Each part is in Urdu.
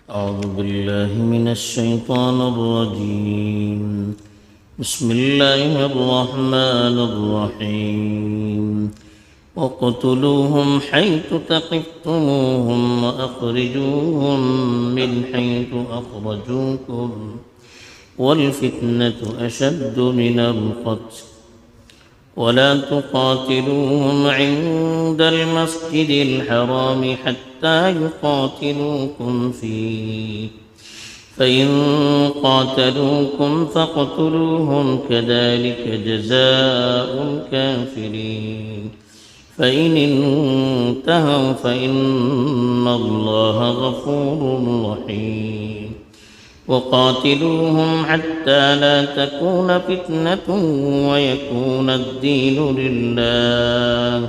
أعوذ بالله من الشيطان الرجيم. بسم الله الرحمن الرحيم. وَاقْتُلُوهُمْ حَيْثُ ثَقِفْتُمُوهُمْ وَأَخْرِجُوهُمْ مِنْ حَيْثُ أَخْرَجُوكُمْ وَالْفِتْنَةُ أَشَدُّ مِنَ الْقَتْلِ وَلَا تُقَاتِلُوهُمْ عِندَ الْمَسْجِدِ الْحَرَامِ حَتَّى يُقَاتِلُوكُمْ فِيهِ فَإِنْ قَاتَلُوكُمْ فَاقْتُلُوهُمْ كَذَلِكَ جَزَاءُ الْكَافِرِينَ فَإِنِ انْتَهَوْا فَإِنَّ اللَّهَ غَفُورٌ رَحِيمٌ وَقَاتِلُوهُمْ حَتَّى لَا تَكُونَ فِتْنَةٌ وَيَكُونَ الدِّينُ لِلَّهِ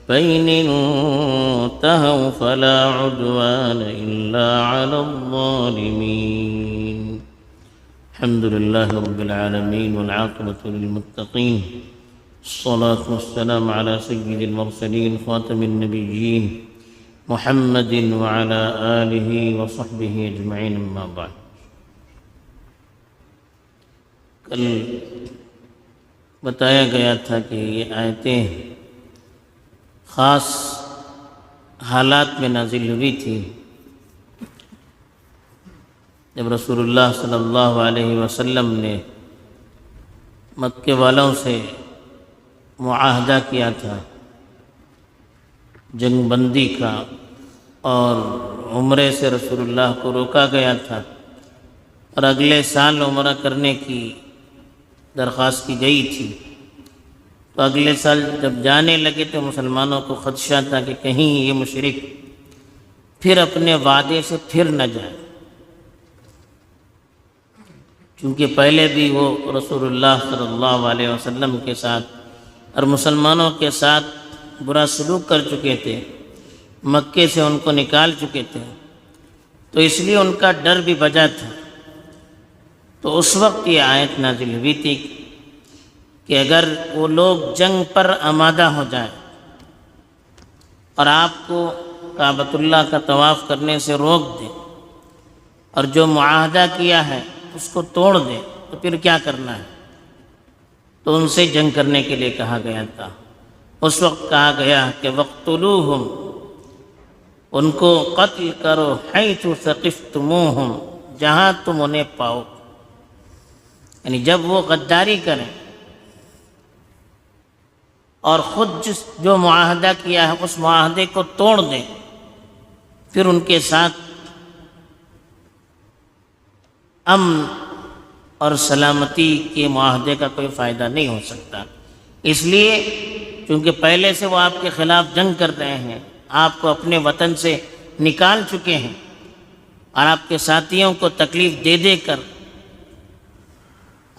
فَإِنِ انْتَهَوْا فَلَا عُدْوَانَ إِلَّا عَلَى الظَّالِمِينَ. الحمد لله رب العالمين والعاقبة للمتقين. الصلاة والسلام على سيد المرسلين خاتم النبيين محمد وعلى آله وصحبه أجمعين. أما بعد. کل بتایا گیا تھا کہ یہ آیتیں خاص حالات میں نازل ہوئی تھی جب رسول اللہ صلی اللہ علیہ وسلم نے مکے والوں سے معاہدہ کیا تھا جنگ بندی کا، اور عمرے سے رسول اللہ کو روکا گیا تھا، اور اگلے سال عمرہ کرنے کی درخواست کی گئی تھی. تو اگلے سال جب جانے لگے تو مسلمانوں کو خدشہ تھا کہ کہیں یہ مشرک پھر اپنے وعدے سے پھر نہ جائے، چونکہ پہلے بھی وہ رسول اللہ صلی اللہ علیہ وسلم کے ساتھ اور مسلمانوں کے ساتھ برا سلوک کر چکے تھے، مکے سے ان کو نکال چکے تھے، تو اس لیے ان کا ڈر بھی بجا تھا. تو اس وقت یہ آیت نازل ہوئی تھی کہ اگر وہ لوگ جنگ پر آمادہ ہو جائیں اور آپ کو کعبۃ اللہ کا طواف کرنے سے روک دیں اور جو معاہدہ کیا ہے اس کو توڑ دیں، تو پھر کیا کرنا ہے؟ تو ان سے جنگ کرنے کے لیے کہا گیا تھا. اس وقت کہا گیا کہ وَاقْتُلُوهُمْ، ان کو قتل کرو، حَيْثُ ثَقِفْتُمُوهُمْ، جہاں تم انہیں پاؤ. یعنی جب وہ غداری کریں اور خود جو معاہدہ کیا ہے اس معاہدے کو توڑ دیں، پھر ان کے ساتھ امن اور سلامتی کے معاہدے کا کوئی فائدہ نہیں ہو سکتا. اس لیے کیونکہ پہلے سے وہ آپ کے خلاف جنگ کر رہے ہیں، آپ کو اپنے وطن سے نکال چکے ہیں اور آپ کے ساتھیوں کو تکلیف دے دے کر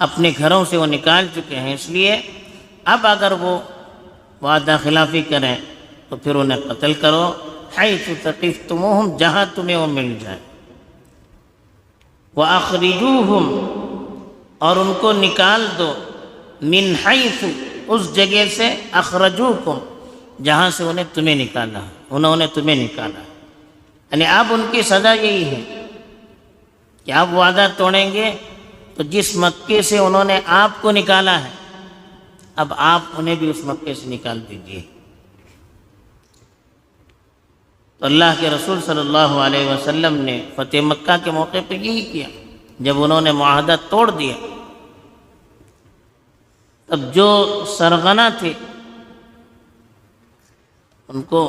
اپنے گھروں سے وہ نکال چکے ہیں. اس لیے اب اگر وہ وعدہ خلافی کریں تو پھر انہیں قتل کرو، حیث ثقفتموہم، جہاں تمہیں وہ مل جائے. وَأَخْرِجُوهُمْ، اور ان کو نکال دو، من حیث، اس جگہ سے، اخرجوکم، جہاں سے انہیں تمہیں نکالا، انہوں نے تمہیں نکالا. یعنی اب ان کی سزا یہی ہے کہ آپ وعدہ توڑیں گے تو جس مکے سے انہوں نے آپ کو نکالا ہے اب آپ انہیں بھی اس مکے سے نکال دیجیے. تو اللہ کے رسول صلی اللہ علیہ وسلم نے فتح مکہ کے موقع پہ یہی کیا. جب انہوں نے معاہدہ توڑ دیا تب جو سرغنہ تھے ان کو،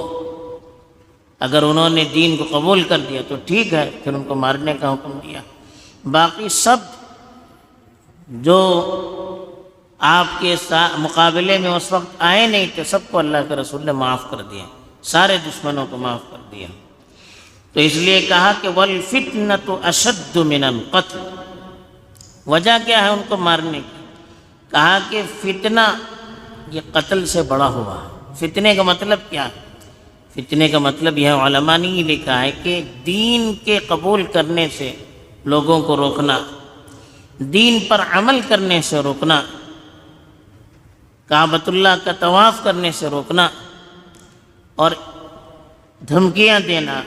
اگر انہوں نے دین کو قبول کر دیا تو ٹھیک ہے، پھر ان کو مارنے کا حکم دیا. باقی سب جو آپ کے مقابلے میں اس وقت آئے نہیں تھے سب کو اللہ کے رسول نے معاف کر دیا، سارے دشمنوں کو معاف کر دیا. تو اس لیے کہا کہ وَالْفِتْنَةُ أَشَدُّ مِنَ الْقَتْلِ. وجہ کیا ہے ان کو مارنے کی؟ کہا کہ فتنہ یہ قتل سے بڑا ہوا. فتنے کا مطلب کیا ہے؟ فتنے کا مطلب یہ علماء نے یہ لکھا ہے کہ دین کے قبول کرنے سے لوگوں کو روکنا، دین پر عمل کرنے سے روکنا، کعبۃ اللہ کا طواف کرنے سے روکنا، اور دھمکیاں دینا،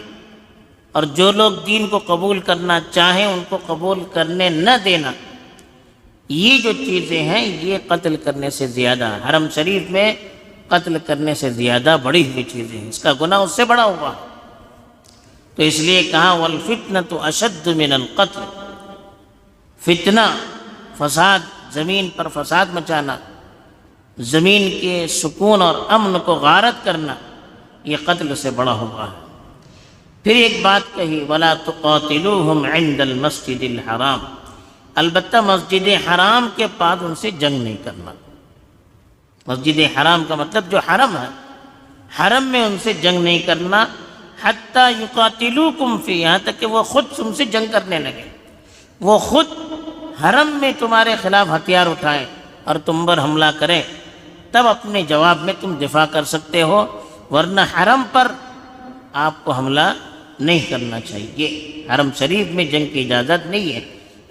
اور جو لوگ دین کو قبول کرنا چاہیں ان کو قبول کرنے نہ دینا، یہ جو چیزیں ہیں یہ قتل کرنے سے زیادہ، حرم شریف میں قتل کرنے سے زیادہ بڑی ہوئی چیزیں ہیں، اس کا گناہ اس سے بڑا ہوا۔ تو اس لیے کہا والفتنۃ اشد من القتل، فتنہ، فساد، زمین پر فساد مچانا، زمین کے سکون اور امن کو غارت کرنا، یہ قتل سے بڑا ہوا ہے۔ پھر ایک بات کہی وَلَا تُقَاتِلُوهُمْ عِنْدَ الْمَسْجِدِ الْحَرَامِ، البتہ مسجد حرام کے بعد ان سے جنگ نہیں کرنا۔ مسجد حرام کا مطلب جو حرم ہے، حرم میں ان سے جنگ نہیں کرنا، حتیٰ یقاتلوکم فی، یہاں تک کہ وہ خود تم سے جنگ کرنے لگے، وہ خود حرم میں تمہارے خلاف ہتھیار اٹھائیں اور تم پر حملہ کریں، تب اپنے جواب میں تم دفاع کر سکتے ہو، ورنہ حرم پر آپ کو حملہ نہیں کرنا چاہیے۔ حرم شریف میں جنگ کی اجازت نہیں ہے،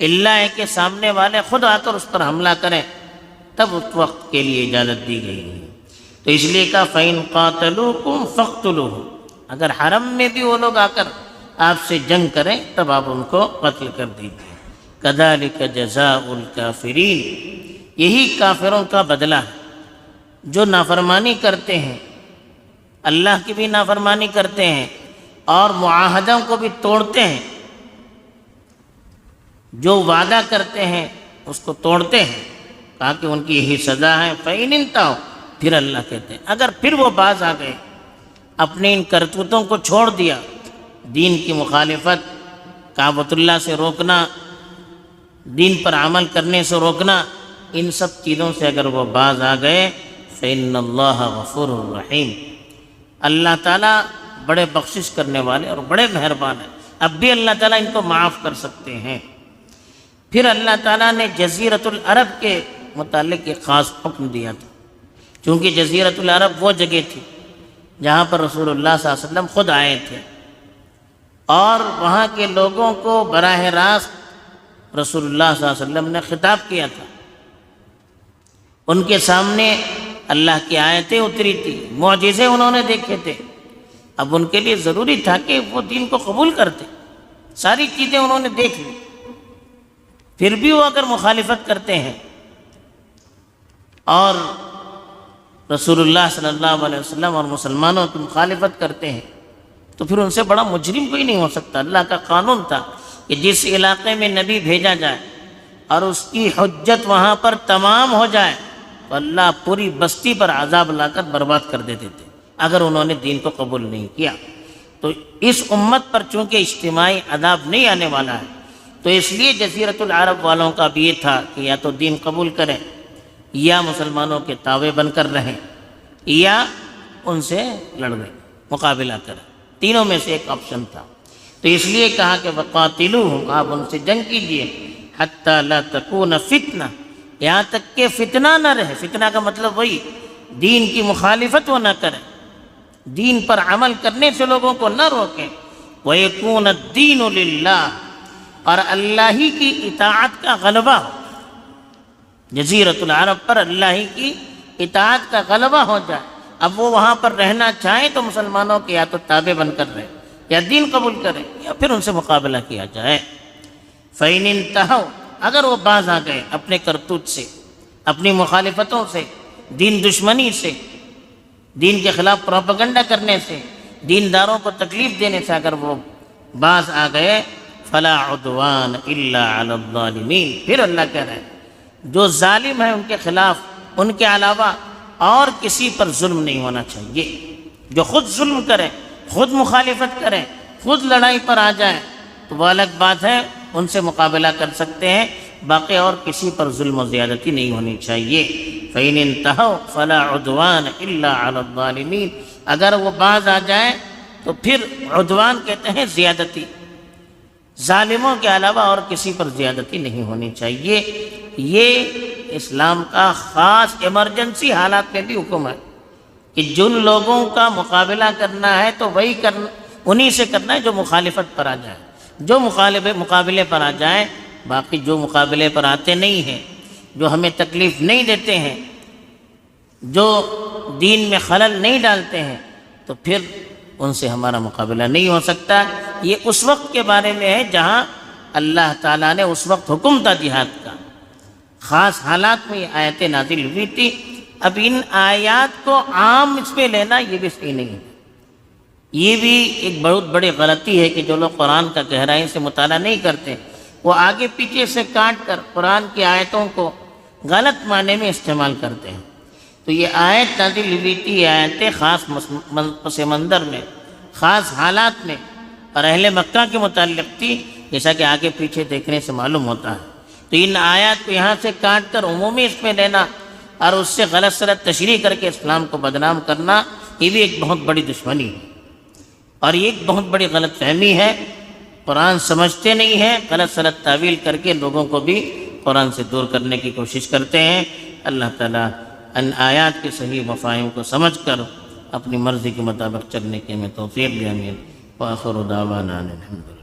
الا ہے کہ سامنے والے خود آ کر اس پر حملہ کریں، تب اس وقت کے لیے اجازت دی گئی ہے۔ تو اس لیے کہا فَإِن قَاتَلُوكُمْ فَاقْتُلُوهُمْ، اگر حرم میں بھی وہ لوگ آ کر آپ سے جنگ کریں تب آپ ان کو قتل کر دیجیے۔ كَذَلِكَ جَزَاءُ الْكَافِرِينَ، یہی کافروں کا بدلہ ہے جو نافرمانی کرتے ہیں، اللہ کی بھی نافرمانی کرتے ہیں اور معاہدوں کو بھی توڑتے ہیں، جو وعدہ کرتے ہیں اس کو توڑتے ہیں، کہا کہ ان کی یہی سزا ہے۔ فَإِنِ انتهوا، پھر اللہ کہتے ہیں اگر پھر وہ باز آ گئے، اپنے ان کرتوتوں کو چھوڑ دیا، دین کی مخالفت، کعبۃ اللہ سے روکنا، دین پر عمل کرنے سے روکنا، ان سب چیزوں سے اگر وہ باز آ گئے فَإِنَّ اللَّهَ غَفُورٌ رَحِيمٌ، اللہ تعالیٰ بڑے بخشش کرنے والے اور بڑے مہربان ہیں، اب بھی اللہ تعالیٰ ان کو معاف کر سکتے ہیں۔ پھر اللہ تعالیٰ نے جزیرۃ العرب کے متعلق ایک خاص حکم دیا تھا، چونکہ جزیرۃ العرب وہ جگہ تھی جہاں پر رسول اللہ صلی اللہ علیہ وسلم خود آئے تھے، اور وہاں کے لوگوں کو براہ راست رسول اللہ صلی اللہ علیہ وسلم نے خطاب کیا تھا، ان کے سامنے اللہ کی آیتیں اتری تھی، معجزے انہوں نے دیکھے تھے، اب ان کے لیے ضروری تھا کہ وہ دین کو قبول کرتے، ساری چیزیں انہوں نے دیکھ لی، پھر بھی وہ اگر مخالفت کرتے ہیں اور رسول اللہ صلی اللہ علیہ وسلم اور مسلمانوں کی مخالفت کرتے ہیں تو پھر ان سے بڑا مجرم کوئی نہیں ہو سکتا۔ اللہ کا قانون تھا کہ جس علاقے میں نبی بھیجا جائے اور اس کی حجت وہاں پر تمام ہو جائے تو اللہ پوری بستی پر عذاب لا کر برباد کر دیتے تھے اگر انہوں نے دین کو قبول نہیں کیا۔ تو اس امت پر چونکہ اجتماعی عذاب نہیں آنے والا ہے، تو اس لیے جزیرۃ العرب والوں کا بھی یہ تھا کہ یا تو دین قبول کریں یا مسلمانوں کے تابع بن کر رہیں یا ان سے لڑیں، مقابلہ کریں، تینوں میں سے ایک آپشن تھا۔ تو اس لیے کہا کہ وقاتلوہم، آپ ان سے جنگ کیجئے، حتی لا تکون فتنہ، یہاں تک کہ فتنہ نہ رہے۔ فتنہ کا مطلب وہی دین کی مخالفت وہ نہ کریں، دین پر عمل کرنے سے لوگوں کو نہ روکیں، وَيَكُونَ الدِّينُ لِلَّهِ، اور اللہ ہی کی اطاعت کا غلبہ ہو، جزیرۃ العرب پر اللہ ہی کی اطاعت کا غلبہ ہو جائے۔ اب وہ وہاں پر رہنا چاہیں تو مسلمانوں کے یا تو تابع بن کر رہیں یا دین قبول کریں یا پھر ان سے مقابلہ کیا جائے۔ فَإِنِ انتهوا، اگر وہ باز آ گئے اپنے کرتوت سے، اپنی مخالفتوں سے، دین دشمنی سے، دین کے خلاف پروپیگنڈا کرنے سے، دینداروں کو تکلیف دینے سے اگر وہ باز آ گئے، فَلَا عُدْوَانَ إِلَّا عَلَى الظَّالِمِينَ، پھر اللہ کہہ رہے ہیں جو ظالم ہیں ان کے خلاف ان کے علاوہ اور کسی پر ظلم نہیں ہونا چاہیے۔ جو خود ظلم کریں، خود مخالفت کریں، خود لڑائی پر آ جائیں تو وہ الگ بات ہے، ان سے مقابلہ کر سکتے ہیں، باقی اور کسی پر ظلم و زیادتی نہیں ہونی چاہیے۔ فَإِنِ انتهوا فَلَا عُدْوَانَ إِلَّا عَلَى الظَّالِمِينَ، اگر وہ باز آ جائیں تو پھر عدوان کہتے ہیں زیادتی، ظالموں کے علاوہ اور کسی پر زیادتی نہیں ہونی چاہیے۔ یہ اسلام کا خاص ایمرجنسی حالات میں بھی حکم ہے کہ جن لوگوں کا مقابلہ کرنا ہے تو وہی انہی سے کرنا ہے جو مخالفت پر آ جائے، جو مقابلے پر آ جائیں، باقی جو مقابلے پر آتے نہیں ہیں، جو ہمیں تکلیف نہیں دیتے ہیں، جو دین میں خلل نہیں ڈالتے ہیں، تو پھر ان سے ہمارا مقابلہ نہیں ہو سکتا۔ یہ اس وقت کے بارے میں ہے جہاں اللہ تعالیٰ نے اس وقت حکم تھا جہاد کا، خاص حالات میں یہ آیتیں نازل ہوئی تھی۔ اب ان آیات کو عام اس پہ لینا یہ بھی صحیح نہیں ہے۔ یہ بھی ایک بہت بڑی غلطی ہے کہ جو لوگ قرآن کا گہرائی سے مطالعہ نہیں کرتے، وہ آگے پیچھے سے کاٹ کر قرآن کی آیتوں کو غلط معنی میں استعمال کرتے ہیں۔ تو یہ آیت نازل ہوئی تھی، یہ آیتیں خاص پس منظر میں، خاص حالات میں اور اہل مکہ کے متعلق تھی، جیسا کہ آگے پیچھے دیکھنے سے معلوم ہوتا ہے۔ تو ان آیات کو یہاں سے کاٹ کر عمومی اس میں لینا اور اس سے غلط سلط تشریح کر کے اسلام کو بدنام کرنا، یہ بھی ایک بہت بڑی دشمنی ہے اور یہ ایک بہت بڑی غلط فہمی ہے۔ قرآن سمجھتے نہیں ہیں، غلط سلط تعویل کر کے لوگوں کو بھی قرآن سے دور کرنے کی کوشش کرتے ہیں۔ اللہ تعالیٰ ان آیات کے صحیح مفاہیم کو سمجھ کر اپنی مرضی کے مطابق چلنے کی ہمیں توفیق دے۔ آمین۔ وآخر دعوانا الحمدللہ۔